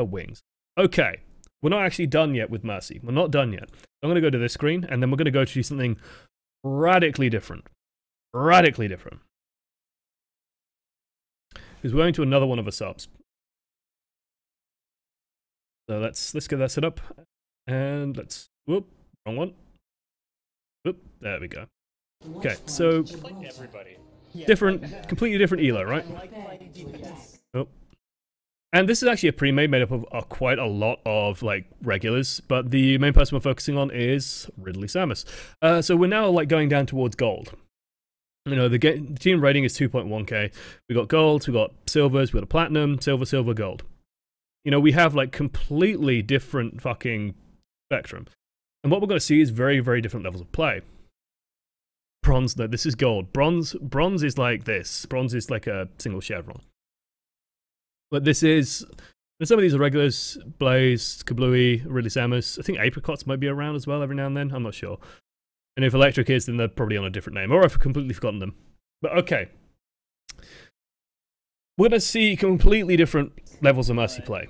her wings. Okay, we're not actually done yet with Mercy. We're not done yet. I'm going to go to this screen, and then we're going to go to something radically different. Radically different. Because we're going to another one of her subs. So let's get that set up, and let's, whoop, wrong one. Whoop, there we go. Okay, so different, completely different elo, right? Oh. And this is actually a pre-made made up of quite a lot of like regulars, but the main person we're focusing on is Ridley Samus. So we're now like going down towards gold. You know, the team rating is 2.1k. We got golds, we got silvers, we got a platinum, silver, silver, gold. You know, we have like completely different fucking spectrum. And what we're going to see is very, very different levels of play. Bronze, no, this is gold. Bronze is like this. Bronze is like a single chevron. But this is, and some of these are regulars, Blaze, Kablooey, Ridley Samus. I think Apricots might be around as well every now and then, I'm not sure. And if Electric is, then they're probably on a different name, or I've completely forgotten them. But okay. We're going to see completely different levels of Mercy play.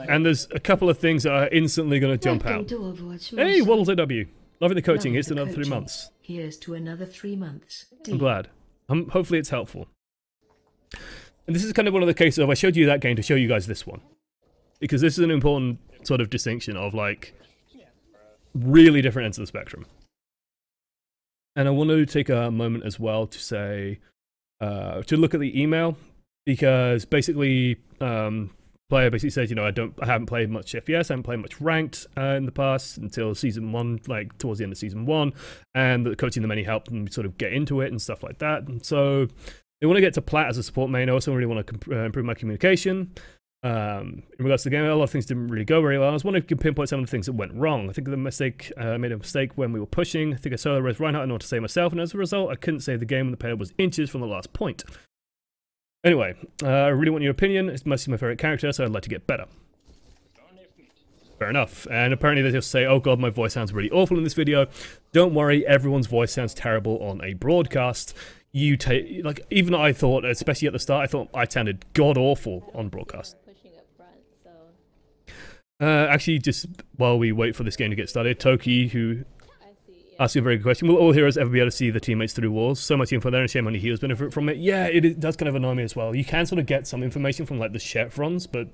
And there's a couple of things that are instantly going to jump out. Hey, Waddles AW. Loving the coaching. Here's to another 3 months. Here's to another 3 months. I'm glad. Hopefully it's helpful. And this is kind of one of the cases of I showed you that game to show you guys this one. Because this is an important sort of distinction of like really different ends of the spectrum. And I want to take a moment as well to say, to look at the email, because basically, player basically says, you know, I haven't played much FPS, I haven't played much ranked in the past until season 1, like towards the end of season 1, and the coaching the many helped them sort of get into it and stuff like that. And so they want to get to plat as a support main. I also really want to improve my communication. In regards to the game, a lot of things didn't really go very well. I was wondering if you could pinpoint some of the things that went wrong. I think the mistake, made a mistake when we were pushing. I think I solo res Reinhardt in order to save myself, and as a result, I couldn't save the game when the player was inches from the last point. Anyway, I really want your opinion. It's mostly my favorite character, so I'd like to get better. Fair enough. And apparently they just say, oh god, my voice sounds really awful in this video. Don't worry, everyone's voice sounds terrible on a broadcast. You take, like, even I thought, especially at the start, I thought I sounded god-awful on broadcast. Actually, just while we wait for this game to get started, Toki, who asked you a very good question, will all heroes ever be able to see the teammates through walls? So much info there, and shame only heroes benefit from it. Yeah, it does kind of annoy me as well. You can sort of get some information from, like, the chevrons, but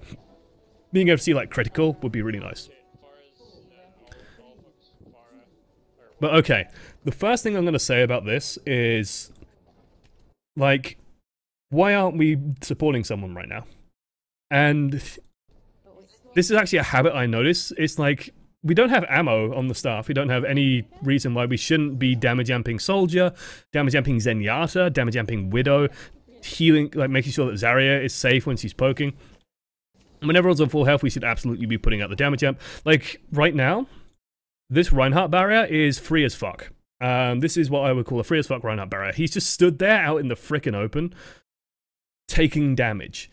being able to see, like, critical would be really nice. But okay, the first thing I'm going to say about this is, like, why aren't we supporting someone right now? And this is actually a habit I notice. It's like, we don't have ammo on the staff. We don't have any reason why we shouldn't be damage amping Soldier, damage amping Zenyatta, damage amping Widow, healing, like making sure that Zarya is safe when she's poking. When everyone's on full health, we should absolutely be putting out the damage amp. Like, right now, this Reinhardt barrier is free as fuck. This is what I would call a free as fuck Reinhardt barrier. He's just stood there out in the frickin' open, taking damage.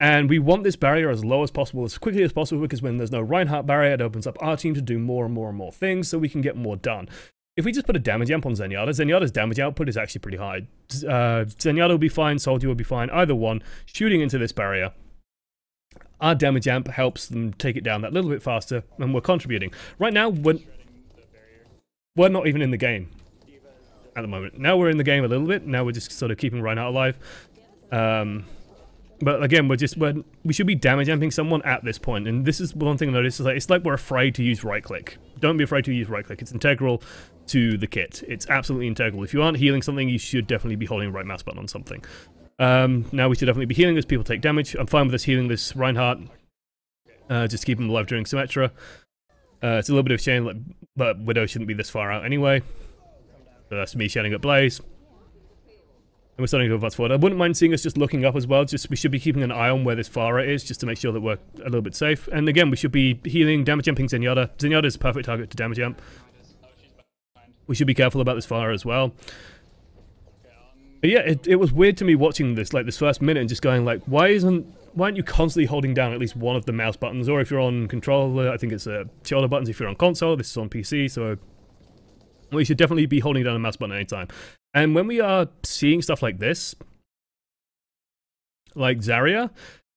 And we want this barrier as low as possible, as quickly as possible, because when there's no Reinhardt barrier, it opens up our team to do more and more and more things, so we can get more done. If we just put a damage amp on Zenyatta, Zenyatta's damage output is actually pretty high. Zenyatta will be fine, Soldier will be fine, either one, shooting into this barrier. Our damage amp helps them take it down that little bit faster, and we're contributing. Right now, we're not even in the game at the moment. Now we're in the game a little bit, now we're just sort of keeping Reinhardt alive. But again, we should be damage amping someone at this point, and this is one thing I noticed, is like, it's like we're afraid to use right click. Don't be afraid to use right click, it's integral to the kit. It's absolutely integral. If you aren't healing something, you should definitely be holding right mouse button on something. Now we should definitely be healing as people take damage. I'm fine with us healing this Reinhardt, just keep him alive during Symmetra. It's a little bit of a shame, but Widow shouldn't be this far out anyway. So that's me shouting at Blaze. And we're starting to advance forward. I wouldn't mind seeing us just looking up as well. Just we should be keeping an eye on where this Pharah is, just to make sure that we're a little bit safe. And again, we should be healing, damage amping Zenyatta. Zenyatta is a perfect target to damage amp. We should be careful about this Pharah as well. But yeah, it was weird to me watching this, like this first minute, and just going like, why aren't you constantly holding down at least one of the mouse buttons? Or if you're on controller, I think it's shoulder buttons. If you're on console, this is on PC, so we should definitely be holding down a mouse button at any time. And when we are seeing stuff like this, like Zarya,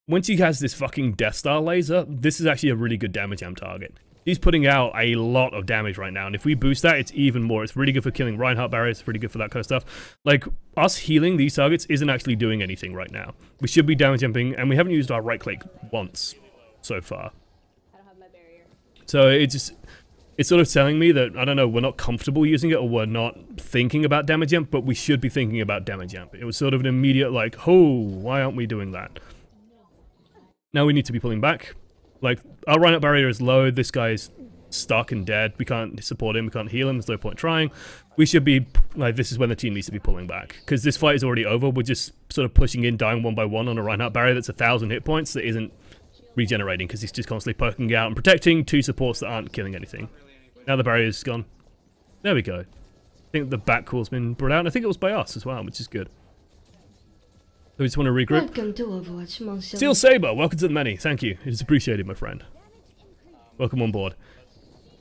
once he has this fucking Death Star laser, this is actually a really good damage amp target. He's putting out a lot of damage right now, and if we boost that, it's even more. It's really good for killing Reinhardt barriers, it's really good for that kind of stuff. Like, us healing these targets isn't actually doing anything right now. We should be damage amping, and we haven't used our right click once so far. I don't have my barrier. So it's sort of telling me that, I don't know, we're not comfortable using it, or we're not thinking about damage amp, but we should be thinking about damage amp. It was sort of an immediate like, oh, why aren't we doing that? Now we need to be pulling back. Like, our Reinhardt barrier is low, this guy is stuck and dead, we can't support him, we can't heal him, there's no point trying. We should be, like, this is when the team needs to be pulling back. Because this fight is already over, we're just sort of pushing in, dying one by one on a Reinhardt barrier that's 1,000 hit points that isn't regenerating, because he's just constantly poking out and protecting two supports that aren't killing anything. Now the barrier's gone. There we go. I think the back call's been brought out, and I think it was by us as well, which is good. So we just want to regroup. Welcome to Overwatch, Monsieur. Steel Saber, welcome to the many. Thank you. It is appreciated, my friend. Welcome on board.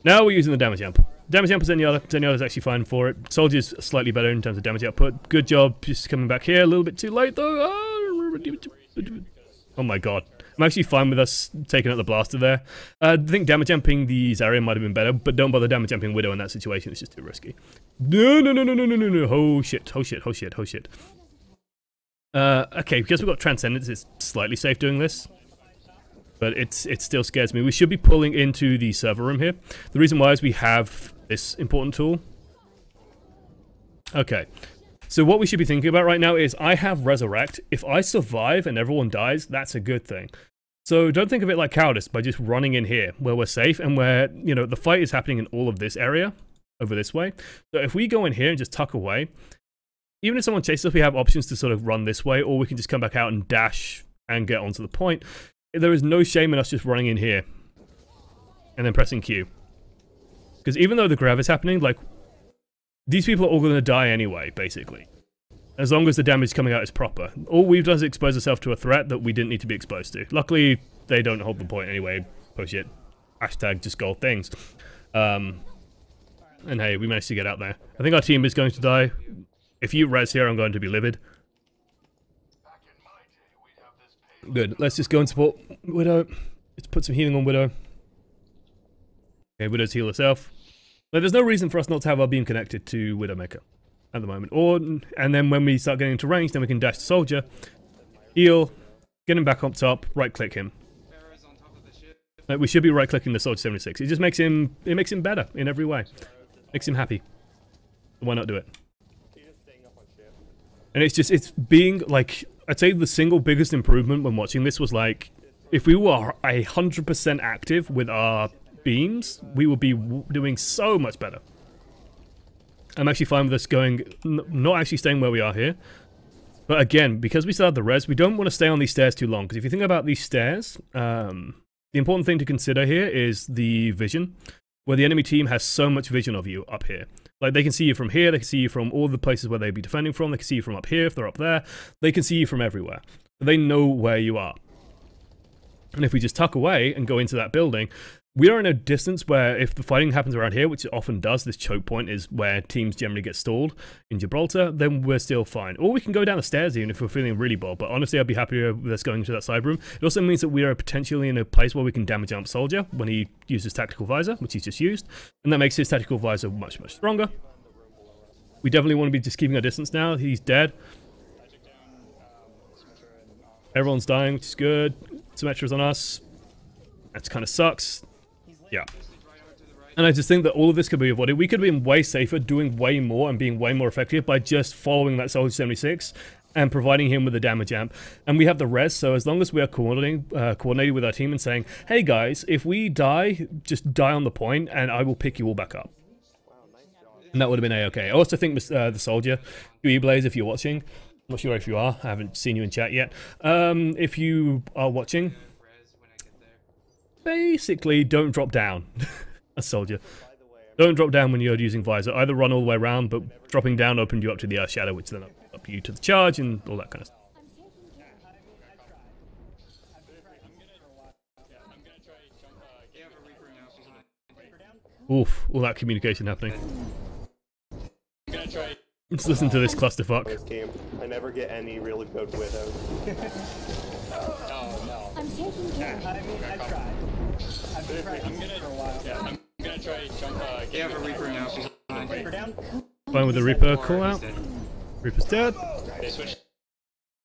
Now we're using the damage amp. Damage amp is Zenyatta is actually fine for it. Soldier's slightly better in terms of damage output. Good job just coming back here. A little bit too late, though. Oh my god. I'm actually fine with us taking out the blaster there. I think damage amping the Zarya might have been better, but don't bother damage amping Widow in that situation. It's just too risky. No. Oh shit. Okay, because we've got Transcendence, it's slightly safe doing this. But it still scares me. We should be pulling into the server room here. The reason why is we have this important tool. Okay. So what we should be thinking about right now is I have Resurrect. If I survive and everyone dies, that's a good thing. So don't think of it like cowardice by just running in here where we're safe and where, you know, the fight is happening in all of this area over this way. So if we go in here and just tuck away, even if someone chases us, we have options to sort of run this way, or we can just come back out and dash and get onto the point. There is no shame in us just running in here and then pressing Q. Because even though the grab is happening, like, these people are all going to die anyway, basically. As long as the damage coming out is proper. All we've done is expose ourselves to a threat that we didn't need to be exposed to. Luckily, they don't hold the point anyway. Push it. Hashtag just gold things. And hey, we managed to get out there. I think our team is going to die. If you res here, I'm going to be livid. Good. Let's just go and support Widow. Let's put some healing on Widow. Okay, Widow's heal herself. But there's no reason for us not to have our beam connected to Widowmaker at the moment. And then when we start getting into range, then we can dash the soldier, heal, get him back up top, right click him. Like, we should be right clicking the soldier 76. It just makes him better in every way. Makes him happy. Why not do it? And it's being, like, I'd say the single biggest improvement when watching this was, like, if we were 100% active with our beams, we would be doing so much better. I'm actually fine with us going, not actually staying where we are here. But again, because we still have the res, we don't want to stay on these stairs too long. Because if you think about these stairs, the important thing to consider here is the vision. Where the enemy team has so much vision of you up here. Like, they can see you from here, they can see you from all the places where they'd be defending from, they can see you from up here if they're up there, they can see you from everywhere. They know where you are. And if we just tuck away and go into that building, we are in a distance where if the fighting happens around here, which it often does, this choke point is where teams generally get stalled in Gibraltar, then we're still fine. Or we can go down the stairs even if we're feeling really bold, but honestly I'd be happier with us going into that side room. It also means that we are potentially in a place where we can damage amp Soldier when he uses Tactical Visor, which he's just used, and that makes his Tactical Visor much, much stronger. We definitely want to be just keeping our distance now. He's dead. Everyone's dying, which is good. Symmetra's on us. That kind of sucks. Yeah. And I just think that all of this could be avoided. We could have been way safer, doing way more and being way more effective by just following that Soldier 76 and providing him with a damage amp. And we have the res, so as long as we are coordinating with our team and saying, hey guys, if we die, just die on the point and I will pick you all back up. And that would have been a-okay. I also think the Soldier, Blaze, if you're watching, I'm not sure if you are, I haven't seen you in chat yet. If you are watching, basically don't drop down. A Soldier. Don't drop down when you're using Visor. Either run all the way around, but dropping down opened you up to the Earth Shadow, which then up you to the charge and all that kind of stuff. Oof, all that communication happening. Let's listen to this clusterfuck. I never get any really good widows. Oh no. I mean, I tried. I've been practicing for a while. Yeah, I'm gonna try jump. Yeah, have a Reaper now. Reaper down. Fine with the Reaper call out. Reaper's dead. They switched.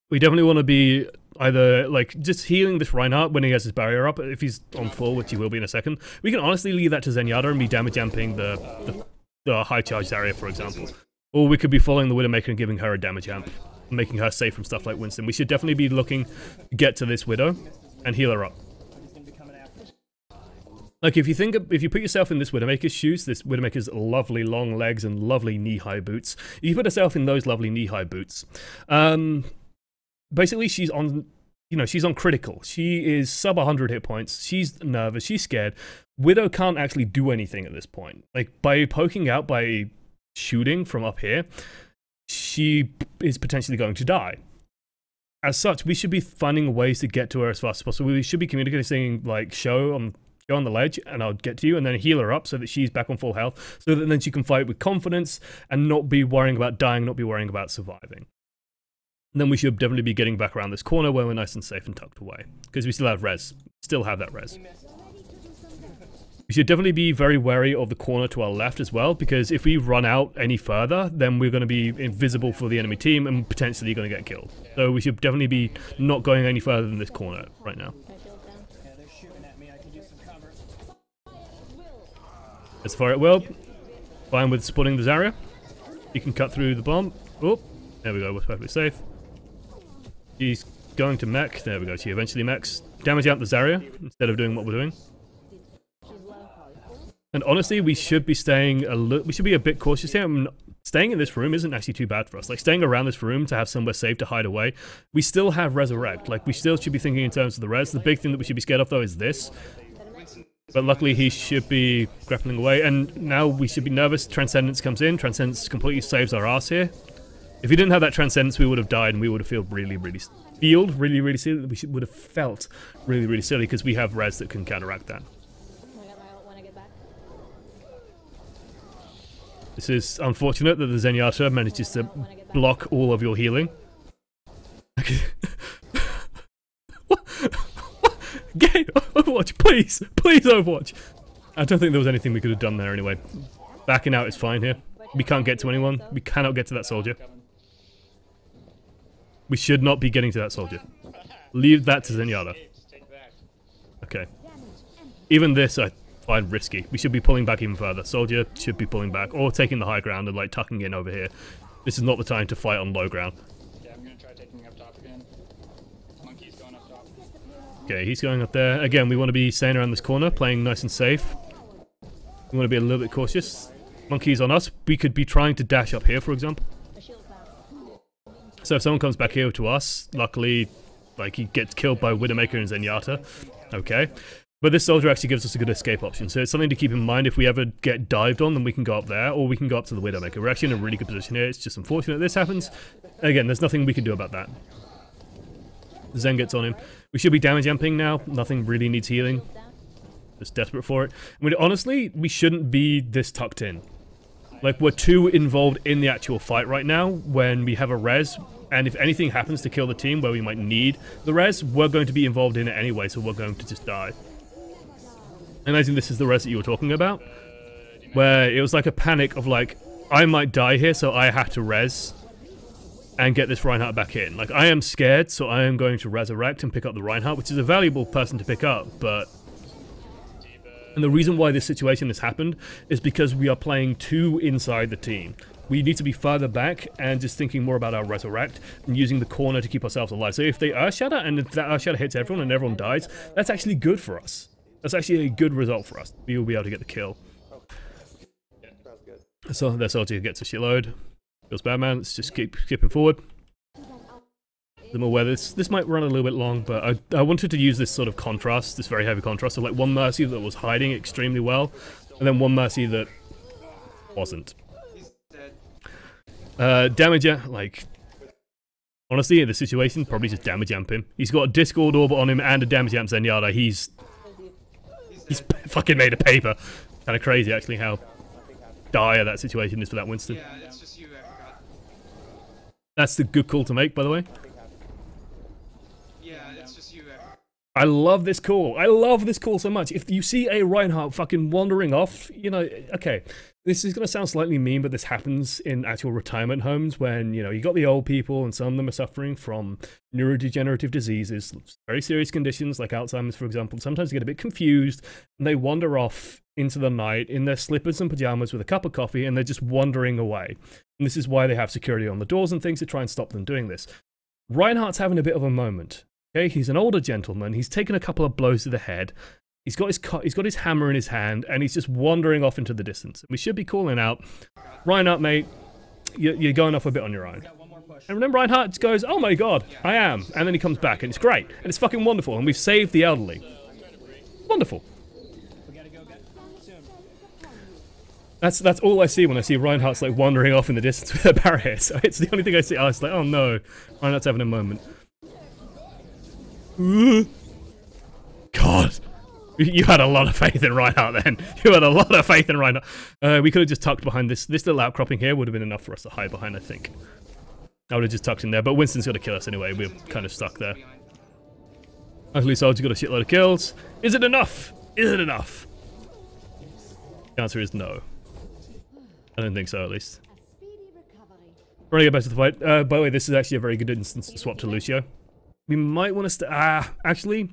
We definitely want to be either, like, just healing this Reinhardt when he has his barrier up. If he's on full, which he will be in a second. We can honestly leave that to Zenyatta and be damage amping the high charge area, for example. Or we could be following the Widowmaker and giving her a damage amp, making her safe from stuff like Winston. We should definitely be looking to get to this Widow and heal her up. Like, if you put yourself in this Widowmaker's shoes, this Widowmaker's lovely long legs and lovely knee-high boots, if you put yourself in those lovely knee-high boots, basically she's on, she's on critical. She is sub 100 hit points. She's nervous. She's scared. Widow can't actually do anything at this point. Like, by poking out, by shooting from up here, she is potentially going to die. As such, we should be finding ways to get to her as fast as possible. We should be communicating, saying, like, go on the ledge and I'll get to you, and then heal her up so that she's back on full health, so that then she can fight with confidence and not be worrying about dying, not be worrying about surviving. And then we should definitely be getting back around this corner where we're nice and safe and tucked away, because we still have res. Still have that res. We should definitely be very wary of the corner to our left as well, because if we run out any further, then we're going to be invisible for the enemy team and potentially going to get killed. So we should definitely be not going any further than this corner right now. Yeah, they're shooting at me. I can do some cover. As far it will. Fine with spotting the Zarya. You can cut through the bomb. Oh, there we go. We're perfectly safe. She's going to mech. There we go. She eventually mechs. Damage out the Zarya instead of doing what we're doing. And honestly, we should be staying we should be a bit cautious here. Staying in this room isn't actually too bad for us. Like, staying around this room to have somewhere safe to hide away. We still have resurrect. Like, we still should be thinking in terms of the res. The big thing that we should be scared of, though, is this. But luckily, he should be grappling away. And now we should be nervous. Transcendence comes in. Transcendence completely saves our ass here. If we didn't have that Transcendence, we would have died, and we would have felt really, really silly. We would have felt really, really silly, because we have res that can counteract that. This is unfortunate that the Zenyatta manages to block all of your healing. Get Overwatch, please! Please, Overwatch! I don't think there was anything we could have done there anyway. Backing out is fine here. We can't get to anyone. We cannot get to that soldier. We should not be getting to that soldier. Leave that to Zenyatta. Okay. Even this, I find risky. We should be pulling back even further. Soldier should be pulling back, or taking the high ground and, like, tucking in over here. This is not the time to fight on low ground. Yeah, I'm gonna try taking up top again. Monkey's going up top. Okay, he's going up there. Again, we want to be staying around this corner, playing nice and safe. We want to be a little bit cautious. Monkey's on us. We could be trying to dash up here, for example. So if someone comes back here to us, luckily, like, he gets killed by Widowmaker and Zenyatta. Okay. But this soldier actually gives us a good escape option, so it's something to keep in mind. If we ever get dived on, then we can go up there, or we can go up to the Widowmaker. We're actually in a really good position here. It's just unfortunate this happens. Again, there's nothing we can do about that. Zen gets on him. We should be damage amping now. Nothing really needs healing. Just desperate for it. I mean, honestly, we shouldn't be this tucked in. Like, we're too involved in the actual fight right now when we have a res, and if anything happens to kill the team where we might need the res, we're going to be involved in it anyway, so we're going to just die. I imagine this is the res that you were talking about, where it was like a panic of, like, I might die here, so I have to res and get this Reinhardt back in. Like, I am scared, so I am going to resurrect and pick up the Reinhardt, which is a valuable person to pick up, but... And the reason why this situation has happened is because we are playing too inside the team. We need to be further back and just thinking more about our resurrect and using the corner to keep ourselves alive. So if they Earthshatter and if that Earthshatter hits everyone and everyone dies, that's actually good for us. That's actually a good result for us. We will be able to get the kill. So their soldier gets a shitload. Feels bad, man. Let's just keep skipping forward. I'm aware this might run a little bit long, but I wanted to use this sort of contrast, this very heavy contrast of, like, one Mercy that was hiding extremely well, and then one Mercy that wasn't. Damage, like, honestly, in this situation, probably just damage amp him. He's got a Discord Orb on him and a damage amp Zenyatta. He's fucking made a paper. Kind of crazy, actually, how dire that situation is for that Winston. Yeah, it's just you, I forgot. That's the good call to make, by the way. Yeah, it's just you. I love this call. I love this call so much. If you see a Reinhardt fucking wandering off, you know, okay, this is going to sound slightly mean, but this happens in actual retirement homes when, you know, you got the old people and some of them are suffering from neurodegenerative diseases, very serious conditions like Alzheimer's, for example. Sometimes they get a bit confused and they wander off into the night in their slippers and pajamas with a cup of coffee and they're just wandering away. And this is why they have security on the doors and things to try and stop them doing this. Reinhardt's having a bit of a moment. Okay, he's an older gentleman. He's taken a couple of blows to the head. He's got his hammer in his hand, and he's just wandering off into the distance. We should be calling out, Reinhardt, mate, you're going off a bit on your own. And then Reinhardt just goes, oh my god, I am. And then he comes back, and it's great. And it's fucking wonderful, and we've saved the elderly. Wonderful. That's all I see when I see Reinhardt's like wandering off in the distance with a barrier. So it's the only thing I see. I was like, oh no, Reinhardt's having a moment. God, you had a lot of faith in Reinhardt then. You had a lot of faith in Reinhardt. We could have just tucked behind this little outcropping here. Would have been enough for us to hide behind, I think. I would have just tucked in there, but Winston's got to kill us anyway. We're kind of stuck there. Ugly Soldier got a shitload of kills. Is it enough? Is it enough? The answer is no. I don't think so, at least. We're gonna get back to the fight. By the way, this is actually a very good instance to swap to Lucio. We might want to actually,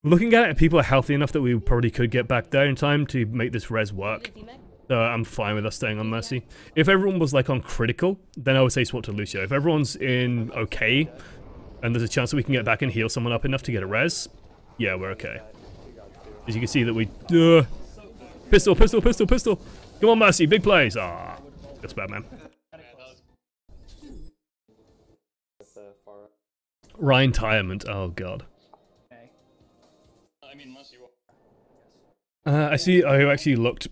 looking at it, people are healthy enough that we probably could get back there in time to make this res work. So I'm fine with us staying on Mercy. If everyone was like on critical, then I would say swap to Lucio. If everyone's in okay, and there's a chance that we can get back and heal someone up enough to get a res, yeah, we're okay. As you can see that we, pistol. Come on, Mercy, big plays. Ah, that's bad, man. Retirement. Oh god. I see. I actually looked.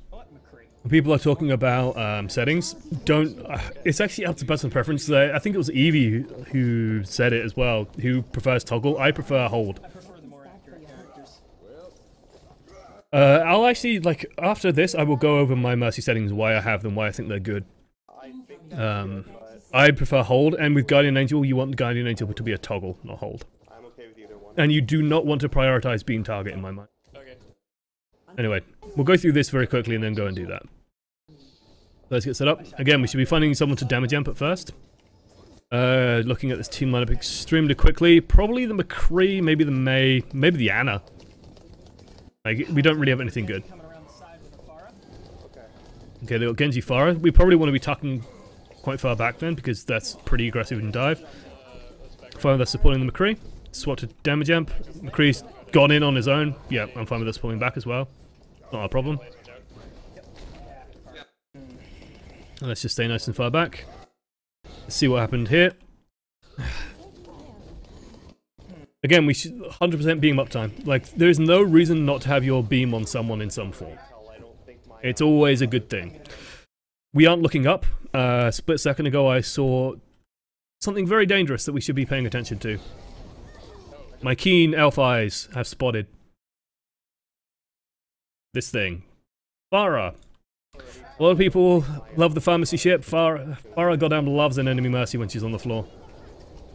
People are talking about settings. Don't. It's actually up to personal preference. I think it was Evie who said it as well. Who prefers toggle? I prefer hold. I'll actually like after this. I will go over my Mercy settings, why I have them, why I think they're good. I prefer hold, and with Guardian Angel, you want the Guardian Angel to be a toggle, not hold. I'm okay with either one. And you do not want to prioritize beam target in my mind. Okay. Anyway, we'll go through this very quickly and then go and do that. Let's get set up. Again, we should be finding someone to damage amp at first. Looking at this team lineup extremely quickly. Probably the McCree, maybe the May, maybe the Anna. Like, we don't really have anything good. Okay, they got Genji Pharah. We probably want to be tucking quite far back then, because that's pretty aggressive in dive. Fine with us supporting the McCree. Swap to damage amp. McCree's gone in on his own. Yeah, I'm fine with us pulling back as well. Not a problem. Let's just stay nice and far back. Let's see what happened here. Again, we should 100% beam uptime. Like, there is no reason not to have your beam on someone in some form. It's always a good thing. We aren't looking up. A split second ago I saw something very dangerous that we should be paying attention to. My keen elf eyes have spotted this thing. Pharah. A lot of people love the pharmacy ship. Pharah goddamn loves an enemy Mercy when she's on the floor.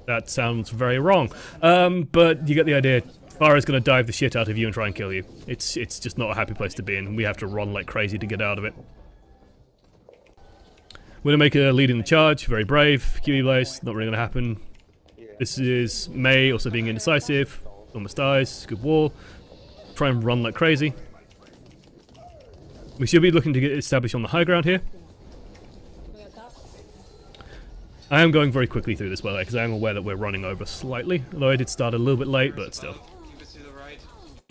That sounds very wrong. But you get the idea. Pharah's gonna dive the shit out of you and try and kill you. It's just not a happy place to be in. We have to run like crazy to get out of it. Widowmaker leading the charge, very brave. QE Blaze, not really gonna happen. This is May also being indecisive. Almost dies, good wall. Try and run like crazy. We should be looking to get established on the high ground here. I am going very quickly through this, by the way, because I am aware that we're running over slightly. Although I did start a little bit late, but still.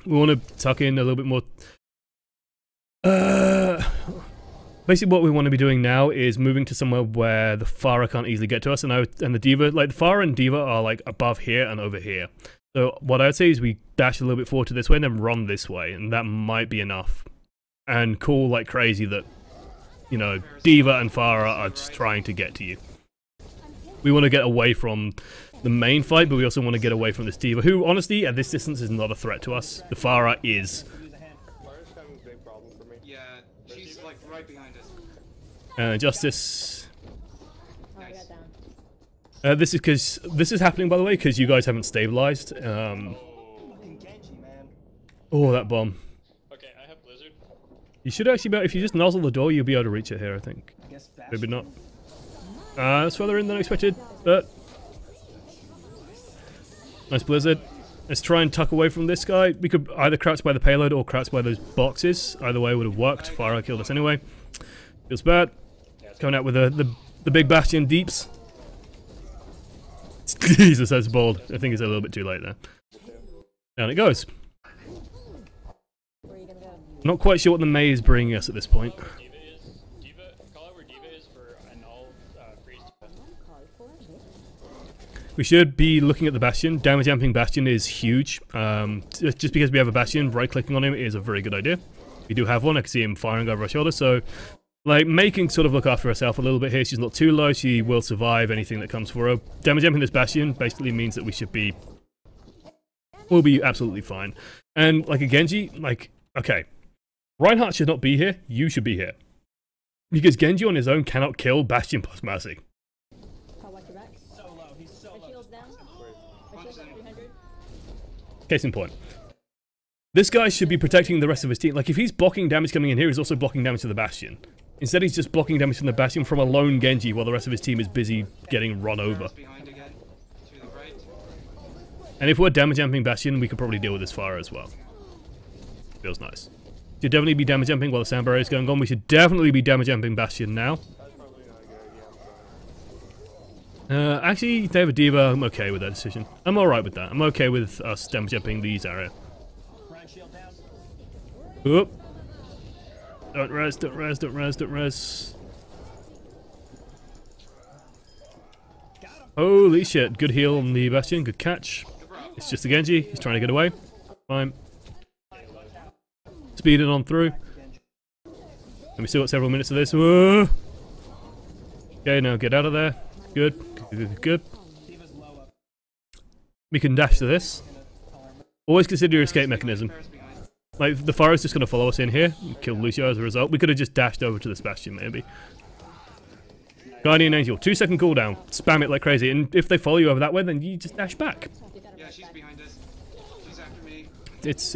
We want to tuck in a little bit more. Basically what we want to be doing now is moving to somewhere where the Pharah can't easily get to us, and the D.Va, like the Pharah and D.Va are like above here and over here. So what I would say is we dash a little bit forward to this way and then run this way, and that might be enough. And call like crazy that, you know, D.Va and Pharah are just trying to get to you. We want to get away from the main fight, but we also want to get away from this D.Va, who honestly at this distance is not a threat to us. The Pharah is. Yeah, she's like right behind us. Justice. Nice. This is happening, by the way, because you guys haven't stabilized. Fucking Genji, man. Oh, that bomb. Okay, I have Blizzard. You should actually be able, if you just nozzle the door, you'll be able to reach it here, I think. I guess Maybe Bastion. not. That's further in than expected, but... Nice Blizzard. Let's try and tuck away from this guy. We could either crouch by the payload or crouch by those boxes. Either way would have worked. Fire killed us anyway. Feels bad. Coming out with the big Bastion deeps. Jesus, that's bold. I think it's a little bit too late there. Down it goes. Not quite sure what the May is bringing us at this point. Call out where Diva is for an all freeze. We should be looking at the Bastion. Damage amping Bastion is huge. Just because we have a Bastion, right-clicking on him is a very good idea. We do have one. I can see him firing over our shoulder, so... Like, making sort of look after herself a little bit here. She's not too low. She will survive anything that comes for her. Damage amping this Bastion basically means that we should be... We'll be absolutely fine. And, like, a Genji, like, okay. Reinhardt should not be here. You should be here. Because Genji on his own cannot kill Bastion plus Mercy. So low, he's so low. Case in point. This guy should be protecting the rest of his team. Like, if he's blocking damage coming in here, he's also blocking damage to the Bastion. Instead, he's just blocking damage from the Bastion from a lone Genji while the rest of his team is busy getting run over. Behind again. To the right. And if we're damage amping Bastion, we could probably deal with this fire as well. Feels nice. Should definitely be damage amping while the sound barrier is going on. We should definitely be damage amping Bastion now. Actually, they have a Diva. I'm okay with that decision. I'm alright with that. I'm okay with us damage amping these area. Ryan shield down. Oop. Don't res, don't res, don't res, don't res. Holy shit. Good heal on the Bastion. Good catch. It's just a Genji. He's trying to get away. Fine. Speed it on through. And we still got several minutes of this. Whoa. Okay, now get out of there. Good. Good, good. We can dash to this. Always consider your escape mechanism. Like, the fire is just going to follow us in here. Kill Lucio as a result. We could have just dashed over to this Bastion, maybe. Guardian Angel. 2-second cooldown. Spam it like crazy. And if they follow you over that way, then you just dash back. Yeah, she's behind us. She's after me. It's...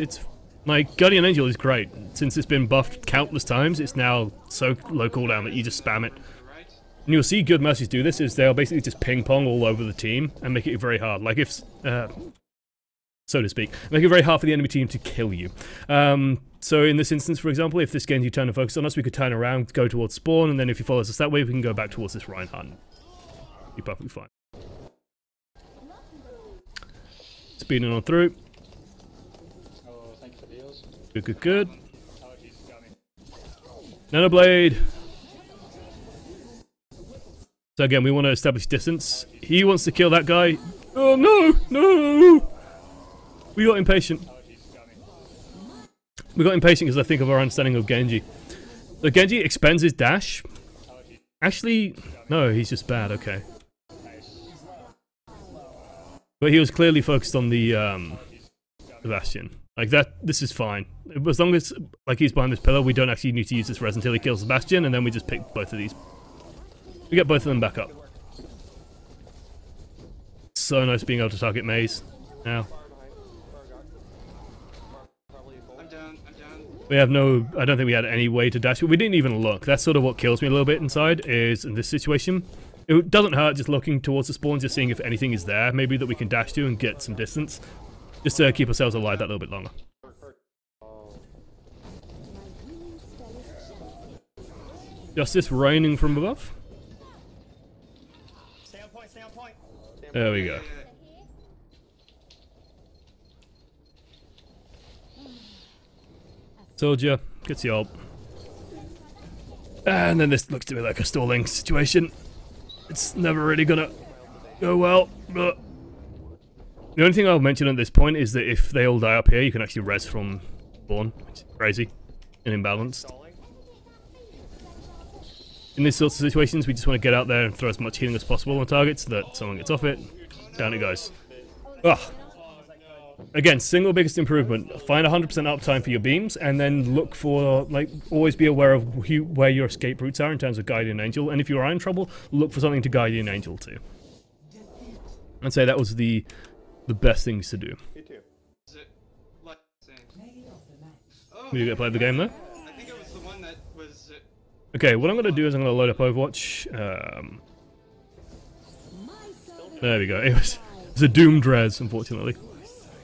Like, Guardian Angel is great. Since it's been buffed countless times, it's now so low cooldown that you just spam it. And you'll see good Mercies do this, is they'll basically just ping-pong all over the team and make it very hard. Like, if... so to speak. Make it very hard for the enemy team to kill you. So in this instance, for example, if this Genji turn and focus on us, we could turn around, go towards spawn, and then if he follows us that way, we can go back towards this Reinhardt. Be perfectly fine. Speeding on through. Oh, thank you for the heals. Good, good, good. Oh, Jesus, got me. Nanoblade. So again, we want to establish distance. He wants to kill that guy. Oh no! No! We got impatient. Oh, Jesus, got me. We got impatient because I think of our understanding of Genji. So Genji expends his dash. Oh, Jesus. Actually, no, he's just bad, okay. Nice. But he was clearly focused on the Bastion. Like that, this is fine. As long as, like, he's behind this pillar, we don't actually need to use this res until he kills the Bastion, and then we just pick both of these. We get both of them back up. So nice being able to target Maze now. I'm down. I'm down. We have no, I don't think we had any way to dash. We didn't even look. That's sort of what kills me a little bit inside, is in this situation. It doesn't hurt just looking towards the spawn, just seeing if anything is there, maybe that we can dash to and get some distance. Just to keep ourselves alive that little bit longer. Justice raining from above. Stay on point, stay on point. There we go. Soldier, gets the ult. And then this looks to me like a stalling situation. It's never really gonna go well, but... The only thing I'll mention at this point is that if they all die up here, you can actually res from spawn, which is crazy and imbalanced. In these sorts of situations, we just want to get out there and throw as much healing as possible on targets so that someone gets off it. Down it goes. Ugh. Again, single biggest improvement. Find 100% uptime for your beams, and then look for, like, always be aware of where your escape routes are in terms of Guardian Angel. And if you are in trouble, look for something to Guardian Angel to. I'd say that was the best things to do. Me too. Is it like same? Oh, You gonna play the game though? I think it was the one that was. Okay, what I'm gonna do is I'm gonna load up Overwatch. There we go. It was a doomed res, unfortunately.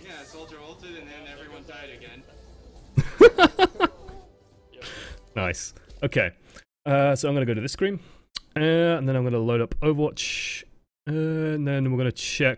Yeah, soldier ulted and then everyone died again. Nice. Okay. So I'm gonna go to this screen, and then I'm gonna load up Overwatch, and then we're gonna check